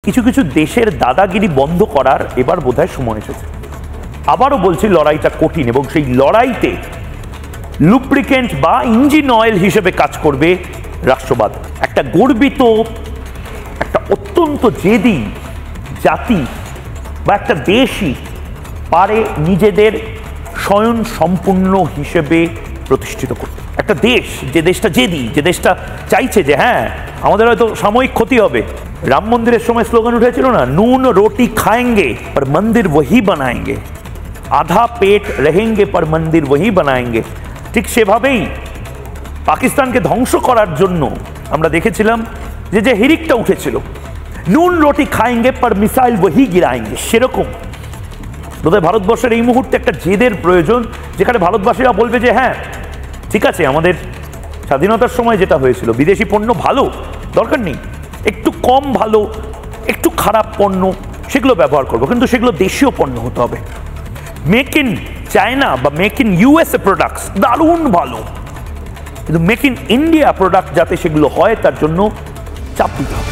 কিছু কিছু দেশের দাদাগিরি বন্ধ করার এবার বোধহয় সময় এসেছে। আবারও বলছি, লড়াইটা কঠিন এবং সেই লড়াইতে লুব্রিকেন্ট বা ইঞ্জিন অয়েল হিসেবে কাজ করবে রাষ্ট্রবাদ। একটা গর্বিত, একটা অত্যন্ত জেদি জাতি বা একটা দেশই পারে নিজেদের স্বয়ং সম্পূর্ণ হিসেবে প্রতিষ্ঠিত করতে। একটা দেশ, যে দেশটা জেদি, যে দেশটা চাইছে যে হ্যাঁ আমাদের হয়তো সাময়িক ক্ষতি হবে। রাম মন্দিরের সময় স্লোগান উঠেছিল না, নুন রোটি খাएंगे पर मंदिर वही बनाएंगे, আধা পেট रहेंगे पर मंदिर वही बनाएंगे। ঠিক সেভাবেই পাকিস্তানকে ধ্বংস করার জন্য আমরা দেখেছিলাম যে হিরিকটা উঠেছিল, নুন রোটি খাएंगे पर मिसाइल वही गिराएंगे। সেরকম বোধহয় ভারতবর্ষের এই মুহূর্তে একটা জেদের প্রয়োজন, যেখানে ভারতবাসীরা বলবে যে হ্যাঁ ঠিক আছে, আমাদের স্বাধীনতার সময় যেটা হয়েছিল, বিদেশি পণ্য ভালো, দরকার নেই, একটু কম ভালো, একটু খারাপ পণ্য সেগুলো ব্যবহার করবো, কিন্তু সেগুলো দেশীয় পণ্য হতে হবে। মেক ইন চায়না বা মেক ইন ইউএসএ প্রোডাক্টস দারুণ ভালো, কিন্তু মেক ইন ইন্ডিয়া প্রোডাক্ট যাতে সেগুলো হয় তার জন্য চাপ দিতে হবে।